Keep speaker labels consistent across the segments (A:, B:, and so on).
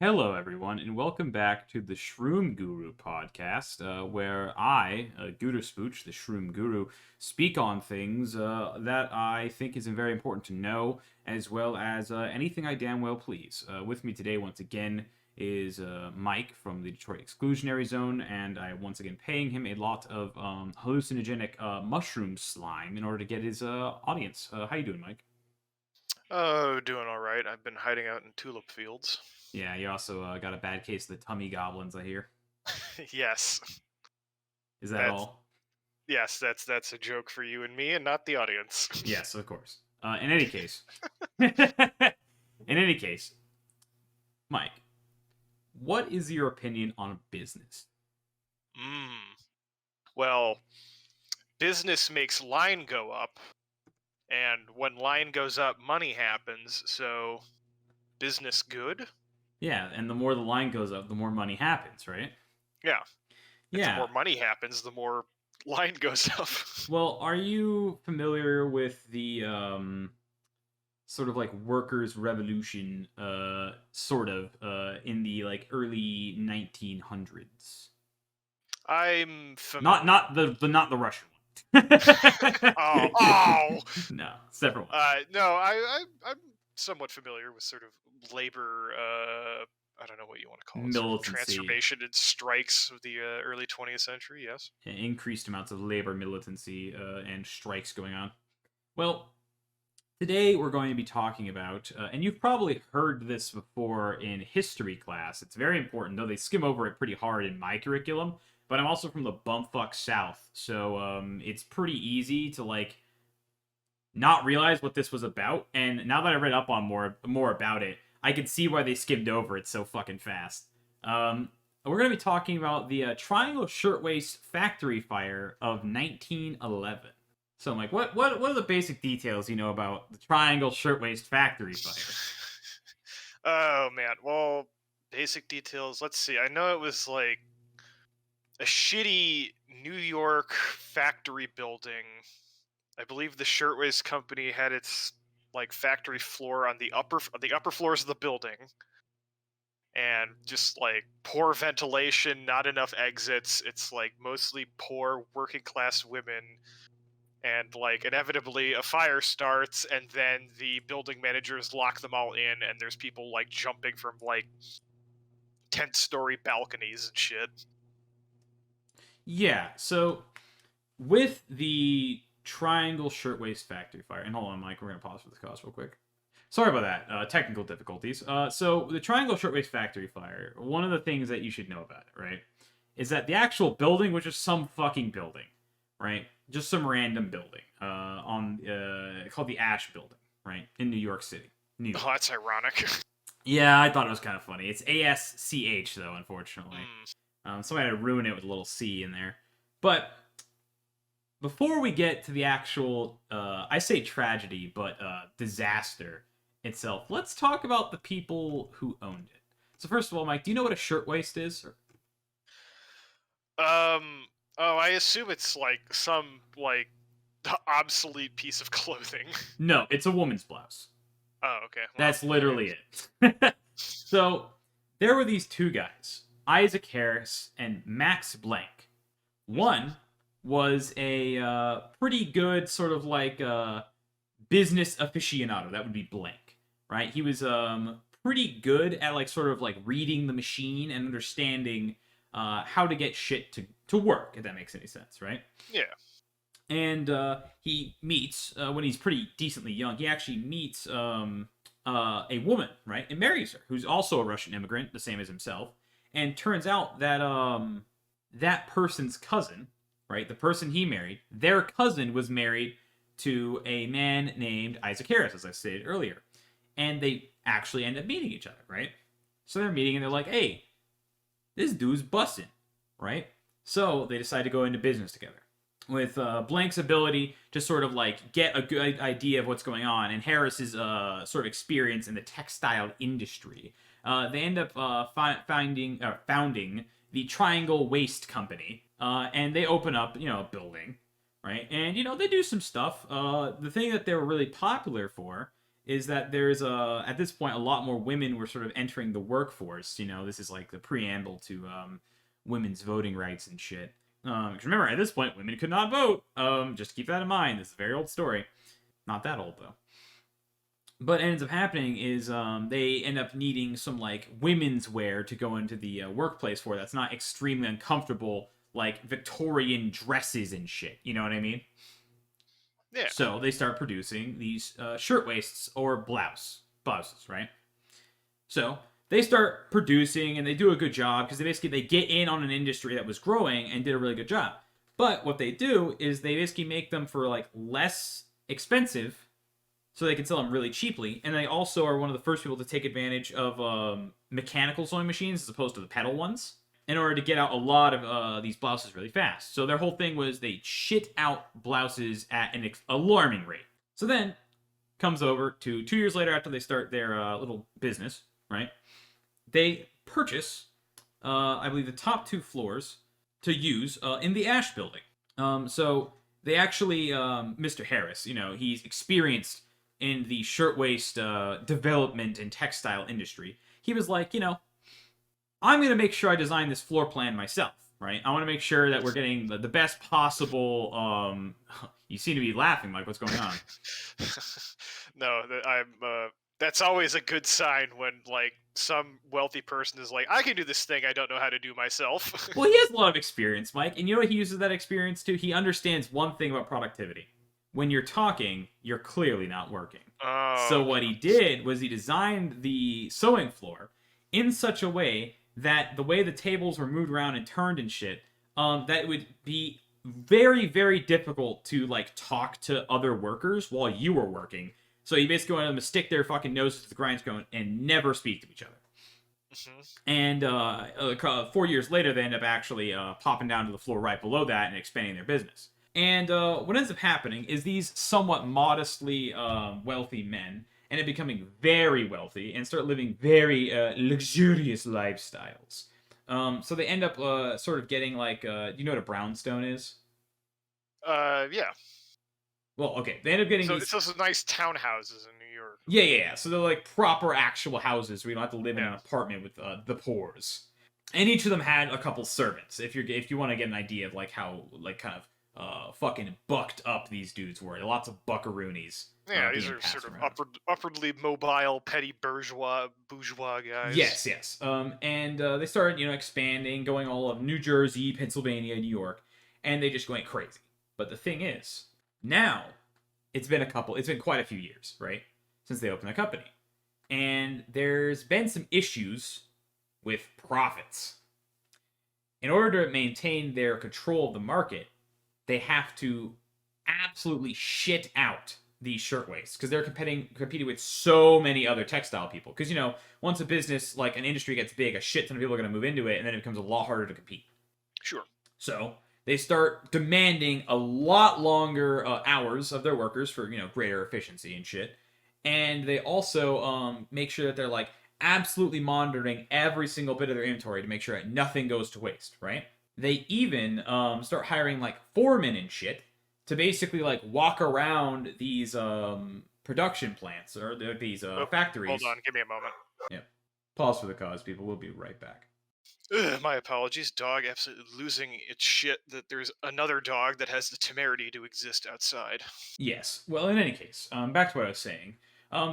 A: Hello, everyone, and welcome back to the Shroom Guru podcast, where I, Guru Spooch, the Shroom Guru, speak on things that I think is very important to know, as well as anything I damn well please. With me today, once again, is Mike from the Detroit Exclusionary Zone, and I once again paying him a lot of hallucinogenic mushroom slime in order to get his audience. How you doing, Mike?
B: Oh, doing all right. I've been hiding out in tulip fields.
A: Yeah, you also got a bad case of the tummy goblins, I hear.
B: Yes,
A: Is that
B: that's
A: all?
B: that's a joke for you and me, and not the audience.
A: Yes, of course. In any case, in any case, Mike, what is your opinion on business?
B: Hmm. Well, business makes line go up, and when line goes up, money happens. So, business good?
A: Yeah, and the more the line goes up, the more money happens, right?
B: Yeah. And the
A: Yeah.
B: more money happens, the more line goes up.
A: Well, are you familiar with the sort of like workers' revolution, sort of, in the like early 1900s?
B: I'm familiar.
A: Not the Russian one.
B: Oh, oh.
A: No, separate one.
B: No, I'm somewhat familiar with sort of labor. I don't know what you want to call it. Sort of
A: Militancy,
B: transformation and strikes of the early 20th century. Yes.
A: increased amounts of labor militancy, and strikes going on. Well, today we're going to be talking about, and you've probably heard this before in history class. It's very important, though they skim over it pretty hard in my curriculum. But I'm also from the bumfuck South, so it's pretty easy to like not realize what this was about. And now that I read up on more about it, I can see why they skimmed over it so fucking fast. We're gonna be talking about the Triangle Shirtwaist Factory Fire of 1911. So I'm like, what are the basic details you know about the Triangle Shirtwaist Factory Fire?
B: Oh man. Well, basic details. Let's see. I know it was like a shitty New York factory building. I believe the Shirtwaist Company had its like factory floor on the upper floors of the building, and just like poor ventilation, not enough exits. It's like mostly poor working class women, and like inevitably a fire starts, and then the building managers lock them all in, and there's people like jumping from like 10-story balconies and shit.
A: Yeah, so with the Triangle Shirtwaist Factory Fire, and hold on, Mike, we're gonna pause for this cause real quick. Sorry about that. Technical difficulties. So the Triangle Shirtwaist Factory Fire. One of the things that you should know about it, right, is that the actual building was just some fucking building, right? Just some random building. On called the Ash Building, right, in New York City, New
B: Oh,
A: York.
B: that's ironic.
A: Yeah, I thought it was kind of funny. It's ASCH though, unfortunately.
B: Mm.
A: Somebody had to ruin it with a little C in there. But before we get to the actual, I say tragedy, but disaster itself, let's talk about the people who owned it. So first of all, Mike, do you know what a shirtwaist is?
B: Oh, I assume it's like some like obsolete piece of clothing.
A: No, it's a woman's blouse.
B: Oh, okay. Well,
A: That's literally it. So there were these two guys, Isaac Harris and Max Blank. One was a pretty good sort of like business aficionado. That would be Blank, right? He was pretty good at like sort of like reading the machine and understanding how to get shit to work. If that makes any sense, right?
B: yeah.
A: And he meets when he's pretty decently young. He actually meets a woman, right, and marries her, who's also a Russian immigrant, the same as himself. And turns out that that person's cousin, right, the person he married, their cousin was married to a man named Isaac Harris, as I stated earlier, and they actually end up meeting each other, right? So they're meeting, and they're like, "Hey, this dude's busting," right? So they decide to go into business together with Blank's ability to sort of like get a good idea of what's going on, and Harris's sort of experience in the textile industry. They end up founding the Triangle Waste Company, and they open up, a building, right? And they do some stuff. The thing that they were really popular for is that there's at this point a lot more women were sort of entering the workforce. This is like the preamble to women's voting rights and shit. 'Cause remember, at this point, women could not vote. Just keep that in mind. This is a very old story. Not that old though. But what ends up happening is they end up needing some like women's wear to go into the workplace for that's not extremely uncomfortable, like Victorian dresses and shit. You know what I mean?
B: Yeah.
A: So they start producing these shirtwaists or blouses, right? So they start producing and they do a good job because they get in on an industry that was growing and did a really good job. But what they do is they basically make them for like less expensive so they can sell them really cheaply. And they also are one of the first people to take advantage of mechanical sewing machines as opposed to the pedal ones in order to get out a lot of these blouses really fast. So their whole thing was they shit out blouses at an alarming rate. So then comes over to 2 years later after they start their little business, right? They purchase, I believe, the top 2 floors to use in the Ash building. So they actually, Mr. Harris, he's experienced in the shirtwaist development and textile industry. He was like, I'm going to make sure I design this floor plan myself, right? I want to make sure that we're getting the best possible... You seem to be laughing, Mike. What's going on?
B: No, that's always a good sign when, like, some wealthy person is like, I can do this thing I don't know how to do myself.
A: Well, he has a lot of experience, Mike. And you know what he uses that experience to? He understands one thing about productivity. When you're talking, you're clearly not working.
B: Oh.
A: So what he did was he designed the sewing floor in such a way that the way the tables were moved around and turned and shit, that it would be very, very difficult to like talk to other workers while you were working. So you basically want them to stick their fucking noses to the grindstone and never speak to each other. Mm-hmm. And 4 years later, they end up actually popping down to the floor right below that and expanding their business. And what ends up happening is these somewhat modestly wealthy men end up becoming very wealthy and start living very luxurious lifestyles. So they end up sort of getting like, do you know what a brownstone is?
B: Yeah.
A: Well, okay. They end up getting
B: It's those nice townhouses in New York.
A: Yeah. So they're like proper actual houses where you don't have to live in an apartment with the pores. And each of them had a couple servants. If you want to get an idea of like how like kind of fucking bucked up these dudes were. Lots of buckaroonies.
B: Yeah, these are sort of upwardly mobile, petty bourgeois guys.
A: Yes. And they started, expanding, going all of New Jersey, Pennsylvania, New York, and they just went crazy. But the thing is, now it's been quite a few years, right, since they opened the company, and there's been some issues with profits. In order to maintain their control of the market, they have to absolutely shit out these shirtwaists because they're competing with so many other textile people. Because, once a business, like an industry gets big, a shit ton of people are going to move into it, and then it becomes a lot harder to compete.
B: Sure.
A: So they start demanding a lot longer hours of their workers for, greater efficiency and shit. And they also make sure that they're, like, absolutely monitoring every single bit of their inventory to make sure that nothing goes to waste, right? They even start hiring, like, foremen and shit to basically, like, walk around these production plants or these factories.
B: Hold on, give me a moment.
A: Yeah. Pause for the cause, people. We'll be right back.
B: My apologies. Dog absolutely losing its shit that there's another dog that has the temerity to exist outside.
A: Yes. Well, in any case, back to what I was saying.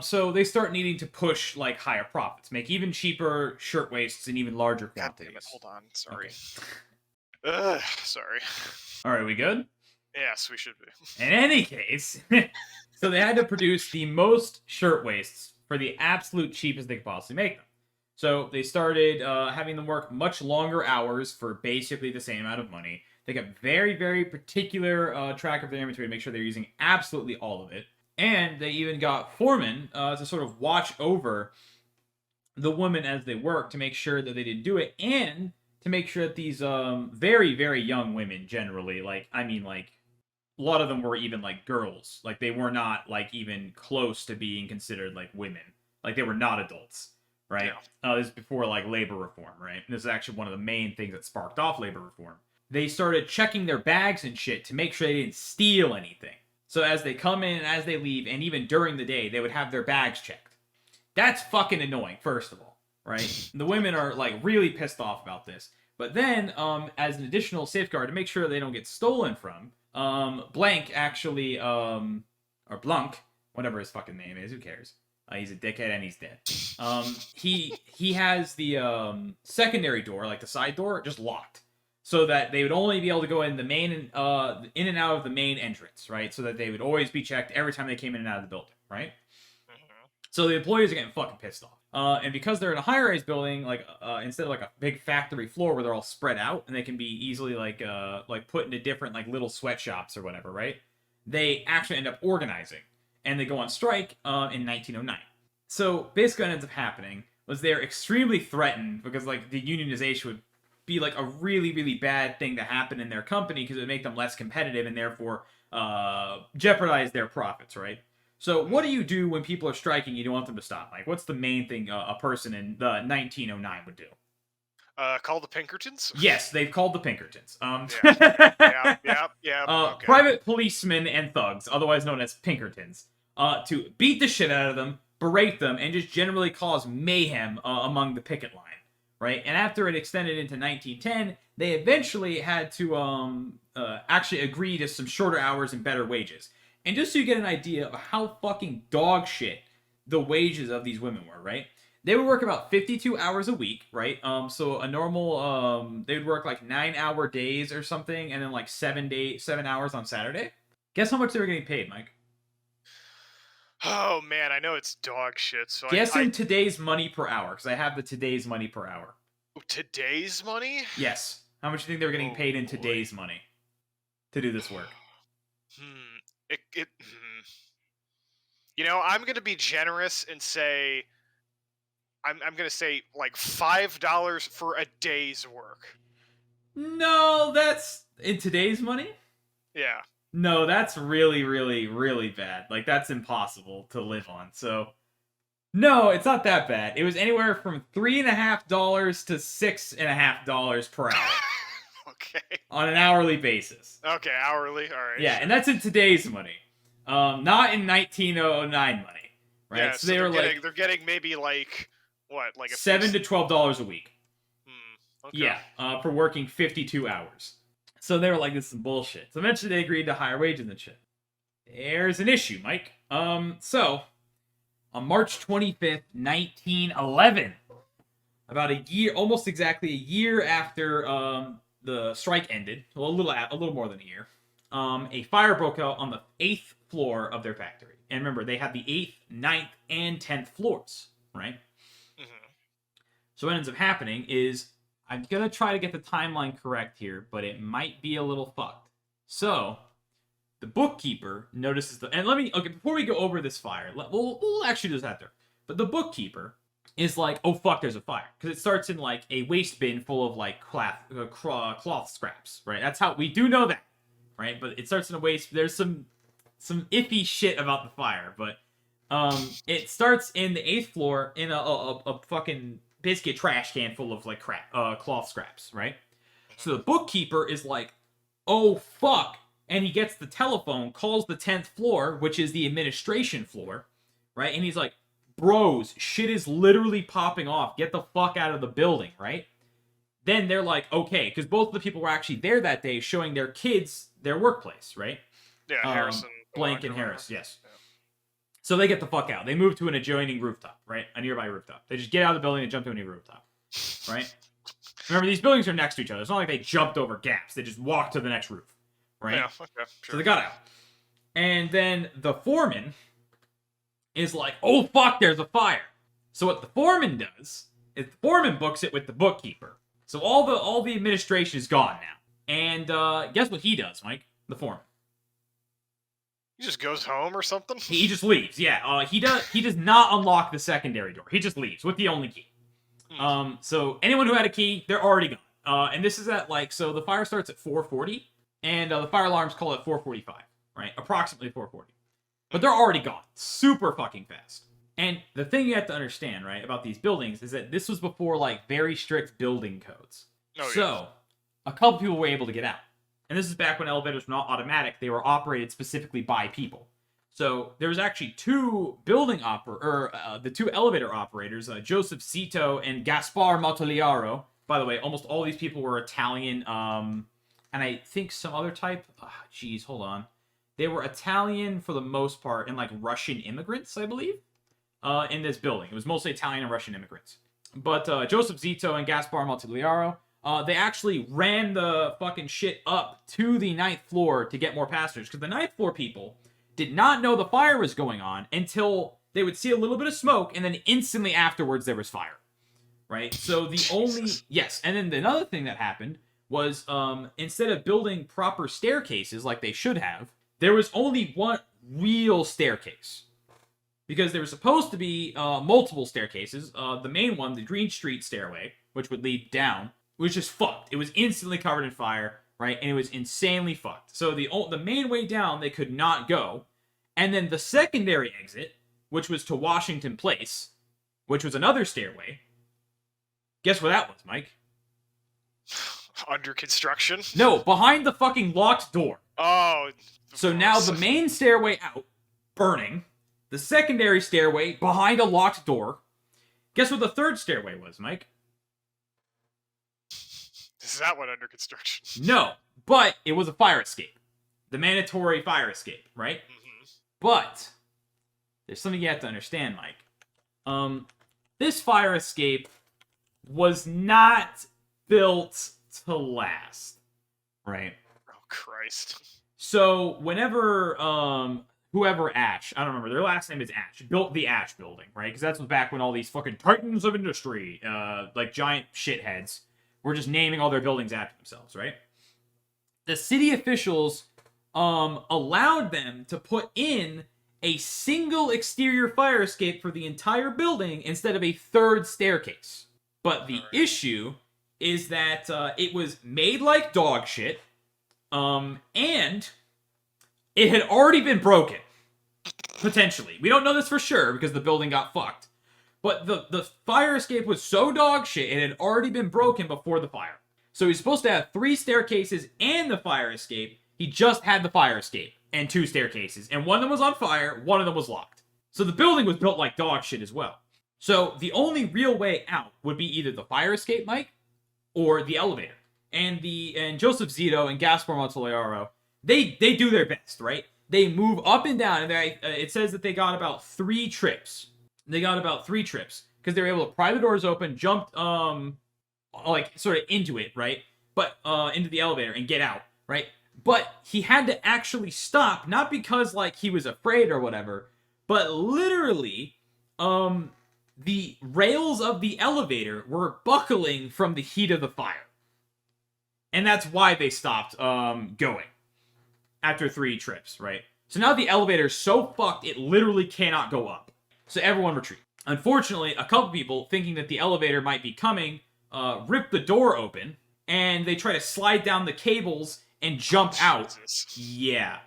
A: So they start needing to push, like, higher profits, make even cheaper shirtwaists in even larger quantities.
B: God damn it. Hold on. Sorry.
A: Okay.
B: Sorry.
A: All right, we good?
B: Yes, we should be.
A: In any case, so they had to produce the most shirtwaists for the absolute cheapest they could possibly make them. So they started having them work much longer hours for basically the same amount of money. They got very, very particular track of their inventory to make sure they're using absolutely all of it. And they even got foremen to sort of watch over the women as they work to make sure that they didn't do it, and to make sure that these very, very young women generally, a lot of them were even, like, girls. Like, they were not, like, even close to being considered, like, women. Like, they were not adults, right? Yeah. This is before, like, labor reform, right? And this is actually one of the main things that sparked off labor reform. They started checking their bags and shit to make sure they didn't steal anything. So as they come in and as they leave, and even during the day, they would have their bags checked. That's fucking annoying, first of all, right? The women are like really pissed off about this. But then, as an additional safeguard to make sure they don't get stolen from, Blank actually, or Blanc, whatever his fucking name is, who cares? He's a dickhead and he's dead. He has the secondary door, like the side door, just locked, so that they would only be able to go in the main, in and out of the main entrance, right? So that they would always be checked every time they came in and out of the building, right? So the employees are getting fucking pissed off. And because they're in a high-rise building, like instead of like a big factory floor where they're all spread out and they can be easily like put into different like little sweatshops or whatever, right? They actually end up organizing, and they go on strike in 1909. So basically, what ends up happening was they're extremely threatened because like the unionization would be like a really really bad thing to happen in their company because it would make them less competitive and therefore jeopardize their profits, right? So what do you do when people are striking? You don't want them to stop. Like, what's the main thing a person in the 1909 would do?
B: Call the Pinkertons?
A: Yes, they've called the Pinkertons.
B: Yeah. Okay.
A: Private policemen and thugs, otherwise known as Pinkertons, to beat the shit out of them, berate them, and just generally cause mayhem among the picket line, right? And after it extended into 1910, they eventually had to actually agree to some shorter hours and better wages. And just so you get an idea of how fucking dog shit the wages of these women were, right? They would work about 52 hours a week, right? So a normal, they would work like 9-hour days or something, and then like 7 hours on Saturday. Guess how much they were getting paid, Mike?
B: Oh man, I know it's dog shit. So
A: Guess in today's money per hour, because I have the today's money per hour.
B: Today's money?
A: Yes. How much do you think they were getting paid in
B: boy.
A: today's money to do this work?
B: You know, I'm gonna be generous and say I'm gonna say like $5 for a day's work.
A: No, that's in today's money?
B: Yeah.
A: No, that's really, really, really bad. Like, that's impossible to live on. So, no, it's not that bad. It was anywhere from $3.50 to $6.50 per hour.
B: Okay.
A: On an hourly basis.
B: Okay, hourly. All right.
A: Yeah, and that's in today's money. Not in 1909 money. Right?
B: Yeah,
A: so
B: they're getting maybe like what, like a
A: $7 to $12 a week.
B: Okay.
A: Yeah, for working 52 hours. So they were like, this is bullshit. So eventually they agreed to higher wages and shit. There's an issue, Mike. So on March 25th, 1911, about a year, almost exactly a year after the strike ended, well, a little more than a year, a fire broke out on the 8th floor of their factory. And remember, they had the 8th, 9th, and 10th floors, right?
B: Mm-hmm.
A: So what ends up happening is, I'm going to try to get the timeline correct here, but it might be a little fucked. So, the bookkeeper notices and before we go over this fire, we'll actually do this after. But the bookkeeper is like, oh fuck, there's a fire. Because it starts in like a waste bin full of like cloth scraps, right? That's how, we do know that, right? But it starts in a waste, there's some iffy shit about the fire, but it starts in the 8th floor in a fucking, basically a trash can full of like cloth scraps, right? So the bookkeeper is like, oh fuck, and he gets the telephone, calls the 10th floor, which is the administration floor, right? And he's like, bros, shit is literally popping off, get the fuck out of the building, right? Then they're like, okay, because both of the people were actually there that day showing their kids their workplace, right?
B: Yeah, Harrison.
A: Blank and Harris, yes. Yeah. So they get the fuck out. They move to an adjoining rooftop, right? A nearby rooftop. They just get out of the building and jump to a new rooftop, right? Remember, these buildings are next to each other. It's not like they jumped over gaps. They just walked to the next roof, right?
B: Yeah, okay, sure.
A: So they got out. And then the foreman is like, oh, fuck, there's a fire. So what the foreman does is the foreman books it with the bookkeeper. So all the administration is gone now. And guess what he does, Mike? The foreman.
B: He just goes home or something?
A: He just leaves, yeah. He does not unlock the secondary door. He just leaves with the only key. So anyone who had a key, they're already gone. And this is at so the fire starts at 4:40, and the fire alarms call at 4:45, right? Approximately 4:40. But they're already gone. Super fucking fast. And the thing you have to understand, right, about these buildings is that this was before very strict building codes.
B: Oh,
A: so a couple people were able to get out. and this is back when elevators were not automatic, they were operated specifically by people. So there was actually the two elevator operators, Joseph Zito and Gaspar Mottoliaro. By the way, almost all these people were Italian, and I think some other type. Geez, hold on. They were Italian for the most part, and like Russian immigrants, I believe, in this building. It was mostly Italian and Russian immigrants. But Joseph Zito and Gaspar Mottoliaro, they actually ran the fucking shit up to the 9th floor to get more passengers, because the 9th floor people did not know the fire was going on until they would see a little bit of smoke, and then instantly afterwards there was fire. Right? So the only... Yes, and then another thing that happened was instead of building proper staircases like they should have, there was only one real staircase. Because there was supposed to be multiple staircases. The main one, the Green Street stairway, which would lead down, was just fucked. It was instantly covered in fire, right? And it was insanely fucked. So the main way down, they could not go. And then the secondary exit, which was to Washington Place, which was another stairway. Guess where that was, Mike?
B: Under construction?
A: No, behind the fucking locked door.
B: Oh.
A: So now the main stairway out, burning. The secondary stairway behind a locked door. Guess what the third stairway was, Mike?
B: Is that one under construction?
A: No, but it was a fire escape. The mandatory fire escape, right?
B: Mm-hmm.
A: But there's something you have to understand, Mike. This fire escape was not built to last, right?
B: Oh, Christ.
A: So whenever whoever Ash, I don't remember, their last name is Ash, built the Ash building, right? Because that's back when all these fucking titans of industry, like giant shitheads, were just naming all their buildings after themselves, right? The city officials allowed them to put in a single exterior fire escape for the entire building instead of a third staircase. But the issue is that it was made like dog shit, and it had already been broken. Potentially. We don't know this for sure because the building got fucked. But the fire escape was so dog shit, it had already been broken before the fire. So he's supposed to have 3 staircases and the fire escape. He just had the fire escape and 2 staircases. And one of them was on fire, one of them was locked. So the building was built like dog shit as well. So the only real way out would be either the fire escape, Mike, or the elevator. And Joseph Zito and Gaspar Mottoliaro, they do their best, right? They move up and down, and it says that they got about 3 trips. They got about 3 trips because they were able to pry the doors open, jump like sort of into it, right? But into the elevator and get out, right? But he had to actually stop, not because like he was afraid or whatever, but literally the rails of the elevator were buckling from the heat of the fire. And that's why they stopped going after 3 trips, right? So now the elevator is so fucked, it literally cannot go up. So everyone retreat. Unfortunately, a couple people, thinking that the elevator might be coming, rip the door open, and they try to slide down the cables and jump out. Yeah.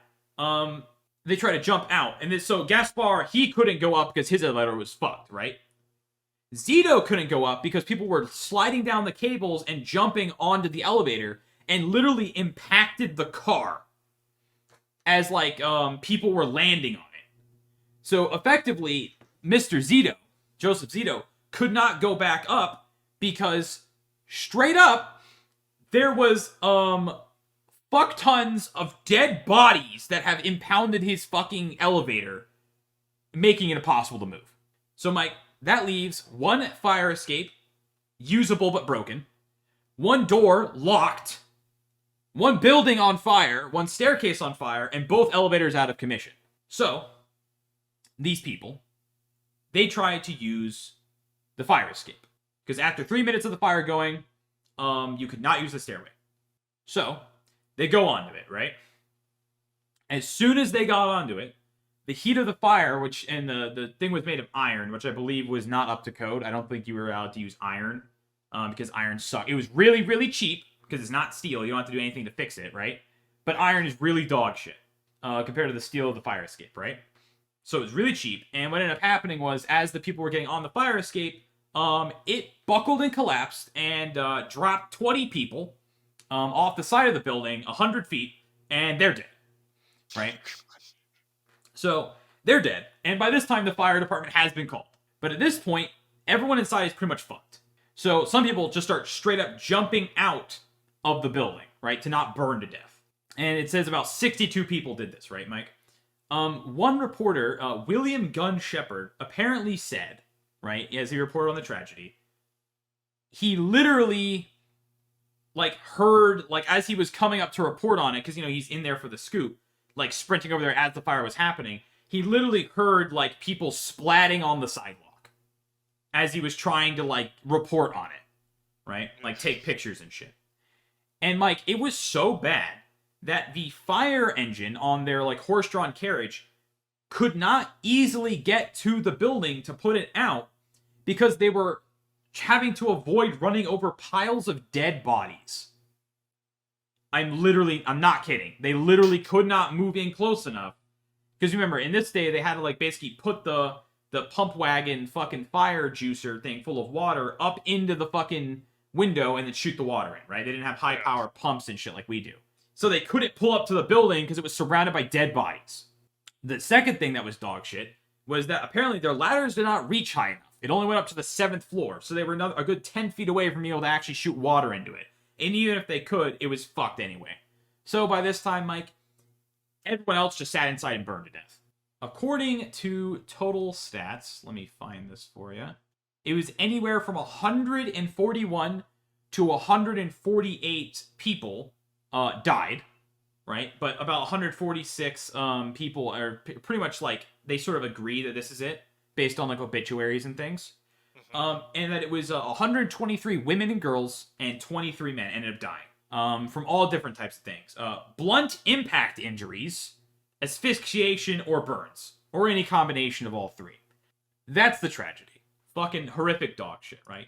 A: They try to jump out. And so Gaspar, he couldn't go up because his elevator was fucked, right? Zito couldn't go up because people were sliding down the cables and jumping onto the elevator and literally impacted the car as like people were landing on it. So effectively, Mr. Zito, Joseph Zito, could not go back up because straight up there was fuck tons of dead bodies that have impounded his fucking elevator, making it impossible to move. So Mike, that leaves 1 fire escape, usable but broken, 1 door locked, 1 building on fire, 1 staircase on fire, and both elevators out of commission. So, these people, they tried to use the fire escape. Because after 3 minutes of the fire going, you could not use the stairway. So, they go onto it, right? As soon as they got onto it, the heat of the fire, and the thing was made of iron, which I believe was not up to code. I don't think you were allowed to use iron, because iron sucked. It was really, really cheap, because it's not steel. You don't have to do anything to fix it, right? But iron is really dog shit, compared to the steel of the fire escape, right? So it was really cheap, and what ended up happening was, as the people were getting on the fire escape, it buckled and collapsed, and dropped 20 people, off the side of the building, 100 feet, and they're dead. Right? So they're dead, and by this time the fire department has been called. But at this point, everyone inside is pretty much fucked. So some people just start straight up jumping out of the building, right, to not burn to death. And it says about 62 people did this, right, Mike? One reporter, William Gunn Shepard, apparently said, right, as he reported on the tragedy, he literally, like, heard, like, as he was coming up to report on it, because, you know, he's in there for the scoop, like, sprinting over there as the fire was happening, he literally heard, like, people splatting on the sidewalk as he was trying to, like, report on it, right? Like, take pictures and shit. And, Mike, it was so bad that the fire engine on their, like, horse-drawn carriage could not easily get to the building to put it out because they were having to avoid running over piles of dead bodies. I'm not kidding. They literally could not move in close enough. Because remember, in this day, they had to, like, basically put the pump wagon fucking fire juicer thing full of water up into the fucking window and then shoot the water in, right? They didn't have high power pumps and shit like we do. So they couldn't pull up to the building because it was surrounded by dead bodies. The second thing that was dog shit was that apparently their ladders did not reach high enough. It only went up to the 7th floor, so they were a good 10 feet away from being able to actually shoot water into it. And even if they could, it was fucked anyway. So by this time, Mike, everyone else just sat inside and burned to death. According to Total Stats, let me find this for you. It was anywhere from 141 to 148 people died, right? But about 146 people are pretty much like, they sort of agree that this is it, based on like obituaries and things. And that it was 123 women and girls and 23 men ended up dying from all different types of things. Blunt impact injuries, asphyxiation, or burns, or any combination of all three. That's the tragedy. Fucking horrific dog shit, right?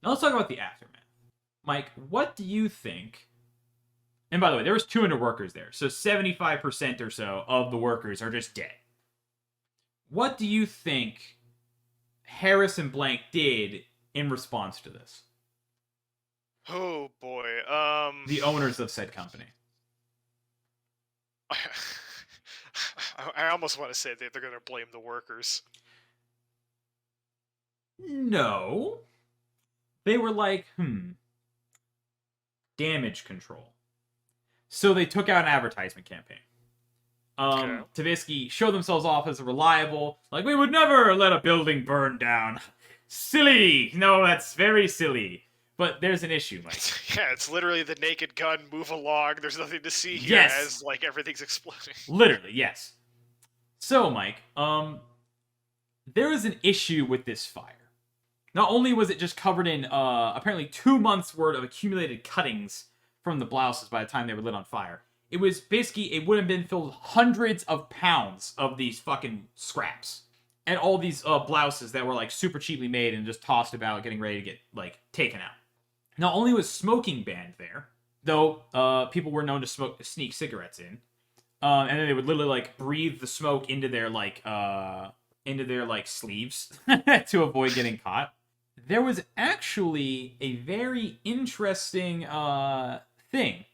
A: Now let's talk about the aftermath. Mike, what do you think? And by the way, there was 200 workers there, so 75% or so of the workers are just dead. What do you think Harris and Blank did in response to this?
B: Oh boy.
A: The owners of said company.
B: I almost want to say that they're going to blame the workers.
A: No. They were like, damage control. So they took out an advertisement campaign. To basically show themselves off as reliable. Like, we would never let a building burn down. Silly! No, that's very silly. But there's an issue, Mike.
B: Yeah, it's literally the Naked Gun, move along, there's nothing to see here as, like, everything's exploding.
A: Literally, yes. So, Mike, there is an issue with this fire. Not only was it just covered in, apparently 2 months' worth of accumulated cuttings from the blouses by the time they were lit on fire, it was basically, it would have been filled with hundreds of pounds of these fucking scraps. And all these blouses that were, like, super cheaply made and just tossed about getting ready to get, like, taken out. Not only was smoking banned there, though people were known to sneak cigarettes in, and then they would literally, like, breathe the smoke into their sleeves to avoid getting caught. There was actually a very interesting thing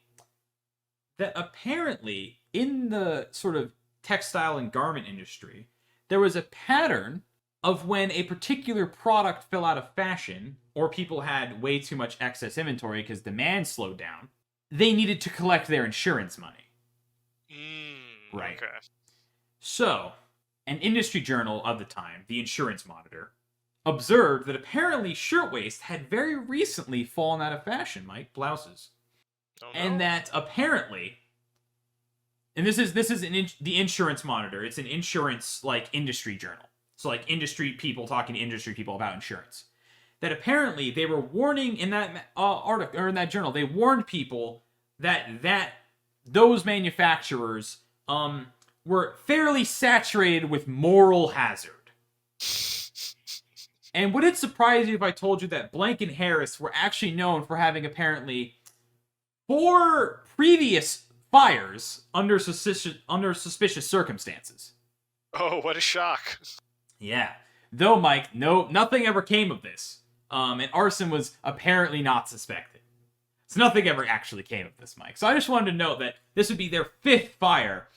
A: that apparently in the sort of textile and garment industry, there was a pattern of when a particular product fell out of fashion or people had way too much excess inventory because demand slowed down, they needed to collect their insurance money. Right.
B: Okay.
A: So, an industry journal of the time, the Insurance Monitor, observed that apparently Shirtwaist had very recently fallen out of fashion, Mike, blouses.
B: Oh, no.
A: And that apparently, and this is the Insurance Monitor. It's an insurance like industry journal. So like industry people talking to industry people about insurance. That apparently they were warning in that article or in that journal. They warned people that those manufacturers were fairly saturated with moral hazard. And would it surprise you if I told you that Blank and Harris were actually known for having apparently 4 previous fires under suspicious circumstances?
B: Oh, what a shock.
A: Yeah. Though, Mike, nothing ever came of this. And arson was apparently not suspected. So nothing ever actually came of this, Mike. So I just wanted to note that this would be their 5th fire,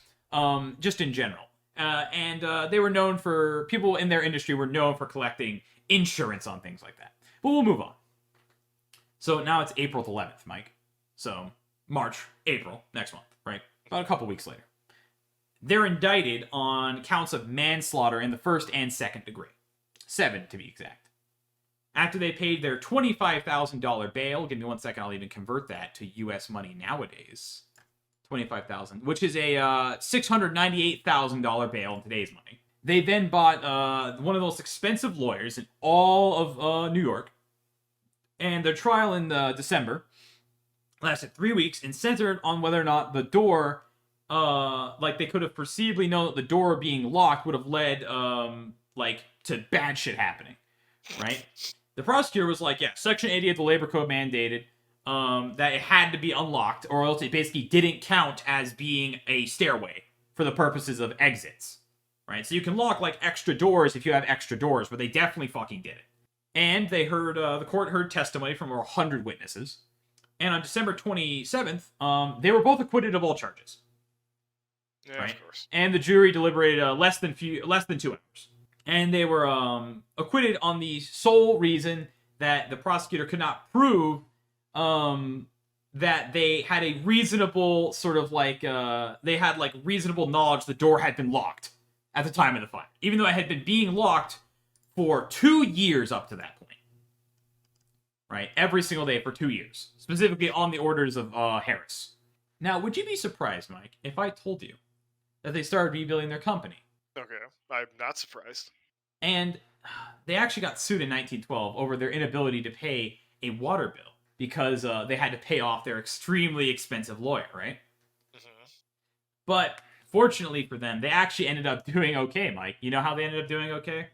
A: just in general. And they were known for, people in their industry were known for collecting insurance on things like that. But we'll move on. So now it's April 11th, Mike. So March, April, next month, right? About a couple weeks later. They're indicted on counts of manslaughter in the 1st and 2nd degree. 7, to be exact. After they paid their $25,000 bail, give me 1 second, I'll even convert that to U.S. money nowadays. $25,000, which is a $698,000 bail in today's money. They then bought one of the most expensive lawyers in all of New York. And their trial in December lasted 3 weeks and centered on whether or not the door, they could have perceivably known that the door being locked would have led, to bad shit happening, right? The prosecutor was like, yeah, Section 80 of the Labor Code mandated that it had to be unlocked, or else it basically didn't count as being a stairway for the purposes of exits, right? So you can lock, extra doors if you have extra doors, but they definitely fucking did it. And they heard, the court heard testimony from over 100 witnesses. And on December 27th, they were both acquitted of all charges.
B: Yeah,
A: right?
B: Of course.
A: And the jury deliberated less than 2 hours. And they were acquitted on the sole reason that the prosecutor could not prove that they had a reasonable reasonable knowledge the door had been locked at the time of the fire, even though it had been being locked for 2 years up to that point. Right? Every single day for 2 years. Specifically on the orders of Harris. Now, would you be surprised, Mike, if I told you that they started rebuilding their company?
B: Okay, I'm not surprised.
A: And they actually got sued in 1912 over their inability to pay a water bill because they had to pay off their extremely expensive lawyer, right?
B: Mm-hmm.
A: But fortunately for them, they actually ended up doing okay, Mike. You know how they ended up doing okay?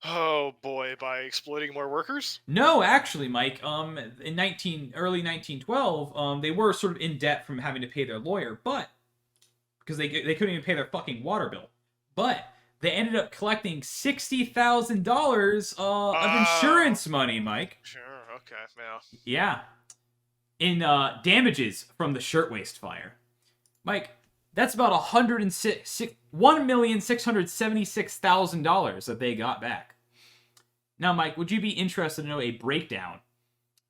B: Oh boy, by exploiting more workers?
A: No, actually, Mike. In early 1912, they were sort of in debt from having to pay their lawyer, but because they couldn't even pay their fucking water bill. But they ended up collecting $60,000 of insurance money, Mike.
B: Sure, okay, yeah.
A: Yeah. In damages from the Shirtwaist fire. Mike, that's about $1,676,000 that they got back. Now, Mike, would you be interested to know a breakdown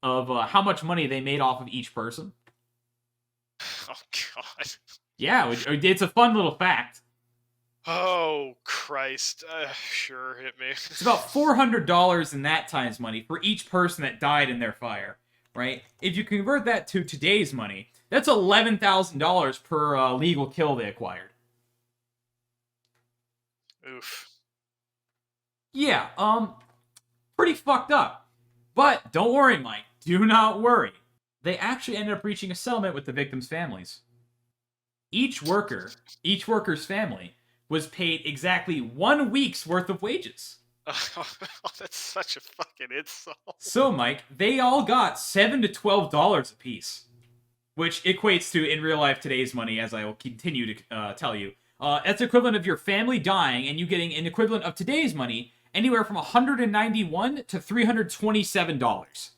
A: of how much money they made off of each person?
B: Oh, God.
A: Yeah, it's a fun little fact.
B: Oh, Christ. Sure, hit me.
A: It's about $400 in that time's money for each person that died in their fire, right? If you convert that to today's money, that's $11,000 per legal kill they acquired.
B: Oof.
A: Yeah, pretty fucked up. But don't worry, Mike. Do not worry. They actually ended up reaching a settlement with the victims' families. Each worker's family was paid exactly 1 week's worth of wages.
B: Oh, that's such a fucking insult.
A: So, Mike, they all got $7 to $12 a piece, which equates to, in real life, today's money, as I will continue to tell you. That's equivalent of your family dying and you getting an equivalent of today's money, anywhere from $191 to $327.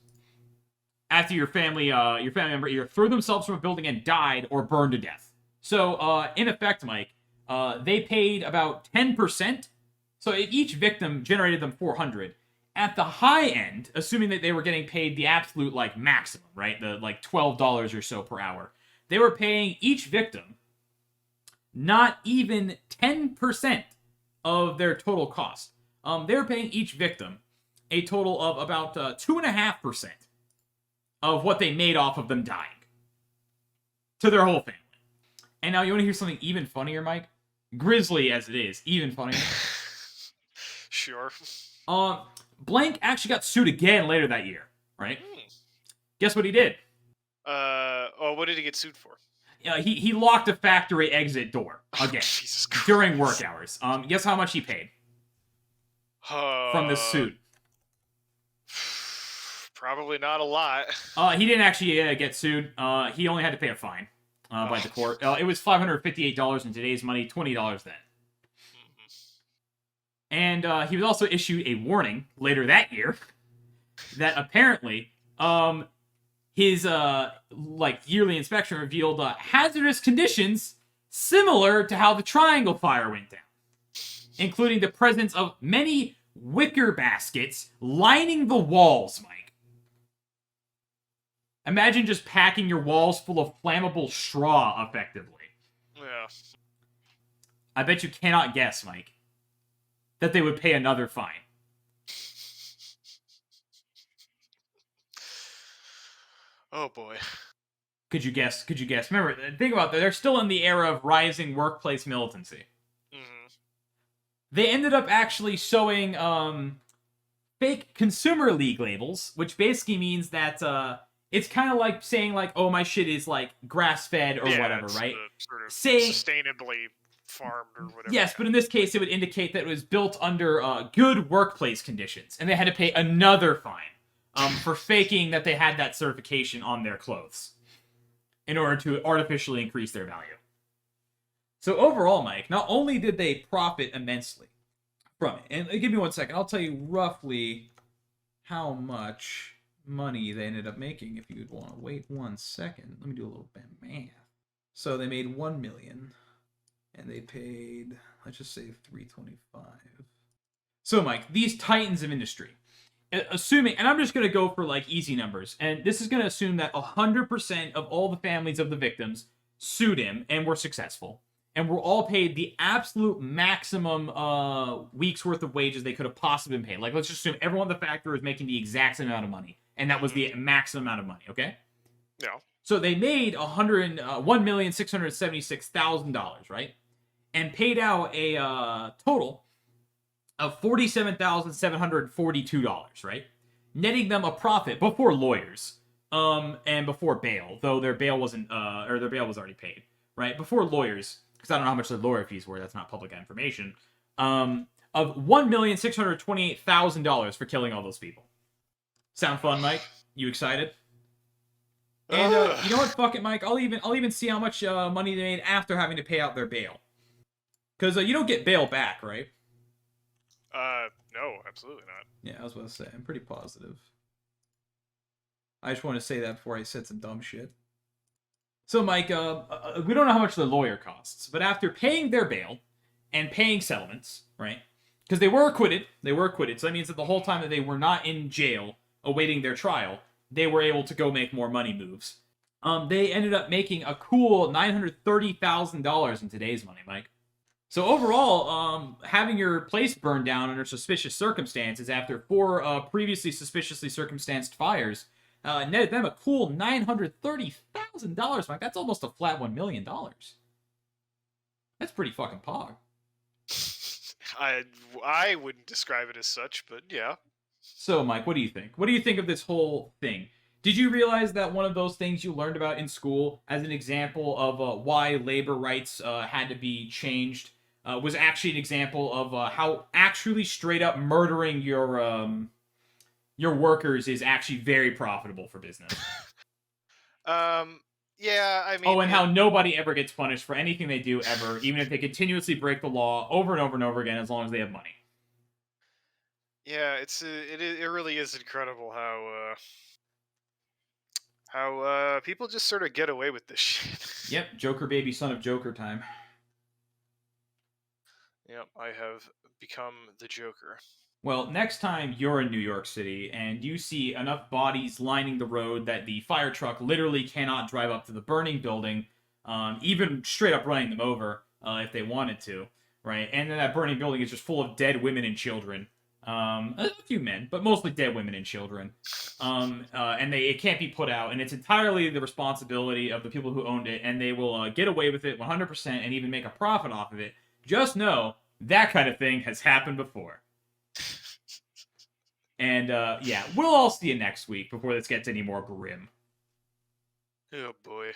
A: After your family member either threw themselves from a building and died or burned to death. So, in effect, Mike, they paid about 10%. So each victim generated them $400. At the high end, assuming that they were getting paid the absolute maximum, right, the $12 or so per hour, they were paying each victim not even 10% of their total cost. They were paying each victim a total of about 2.5% of what they made off of them dying to their whole family. And now you want to hear something even funnier, Mike? Grisly as it is, even funnier.
B: Sure.
A: Blank actually got sued again later that year, right? Guess what he did?
B: What did he get sued for?
A: He locked a factory exit door again
B: Jesus Christ.
A: during work hours. Guess how much he paid from this suit?
B: Probably not a lot.
A: He didn't actually get sued. He only had to pay a fine by the court. It was $558 in today's money, $20 then. And he was also issued a warning later that year that apparently His like yearly inspection revealed hazardous conditions similar to how the Triangle Fire went down, including the presence of many wicker baskets lining the walls, Mike. Imagine just packing your walls full of flammable straw effectively.
B: Yeah.
A: I bet you cannot guess, Mike, that they would pay another fine.
B: Oh boy.
A: Could you guess? Could you guess? Remember, think about that. They're still in the era of rising workplace militancy.
B: Mm-hmm.
A: They ended up actually sewing fake consumer league labels, which basically means that it's kind of like saying like, "Oh, my shit is like grass fed or whatever," right?
B: Sort of
A: saying
B: sustainably farmed or whatever.
A: Yes, but in this case, it would indicate that it was built under good workplace conditions, and they had to pay another fine for faking that they had that certification on their clothes in order to artificially increase their value. So overall, Mike, not only did they profit immensely from it, and give me 1 second, I'll tell you roughly how much money they ended up making if you'd want to wait 1 second. Let me do a little bit of math. So they made 1 million. And they paid, let's just say 325. So, Mike, these titans of industry, assuming, and I'm just going to go for like easy numbers, and this is going to assume that 100% of all the families of the victims sued him and were successful, and were all paid the absolute maximum week's worth of wages they could have possibly been paid. Like, let's just assume everyone in the factory was making the exact same amount of money, and that was the maximum amount of money, okay?
B: Yeah.
A: So they made $1,676,000, right? And paid out a total of $47,742, right? Netting them a profit before lawyers, and before bail, though their bail wasn't, or their bail was already paid, right? Before lawyers, because I don't know how much their lawyer fees were. That's not public information. Of $1,628,000 for killing all those people. Sound fun, Mike? You excited? And you know what? Fuck it, Mike. I'll even see how much money they made after having to pay out their bail. Because you don't get bail back, right?
B: No, absolutely not.
A: Yeah, I was about to say. I'm pretty positive. I just want to say that before I said some dumb shit. So, Mike, we don't know how much the lawyer costs, but after paying their bail and paying settlements, right? Because they were acquitted. So that means that the whole time that they were not in jail awaiting their trial, they were able to go make more money moves. They ended up making a cool $930,000 in today's money, Mike. So overall, having your place burned down under suspicious circumstances after 4 previously suspiciously circumstanced fires netted them a cool $930,000, Mike. That's almost a flat $1 million. That's pretty fucking pog.
B: I wouldn't describe it as such, but yeah.
A: So, Mike, what do you think? What do you think of this whole thing? Did you realize that one of those things you learned about in school as an example of why labor rights had to be changed was actually an example of how actually straight up murdering your workers is actually very profitable for business?
B: Yeah, I mean...
A: Oh, and how nobody ever gets punished for anything they do ever, even if they continuously break the law over and over and over again, as long as they have money.
B: Yeah, it really is incredible how people just sort of get away with this shit.
A: Yep, Joker baby, son of Joker time.
B: Yep, I have become the Joker.
A: Well, next time you're in New York City and you see enough bodies lining the road that the fire truck literally cannot drive up to the burning building, even straight up running them over if they wanted to, right? And then that burning building is just full of dead women and children. A few men, but mostly dead women and children. And it can't be put out, and it's entirely the responsibility of the people who owned it, and they will get away with it 100% and even make a profit off of it. Just know that kind of thing has happened before. And yeah, we'll all see you next week before this gets any more grim.
B: Oh boy.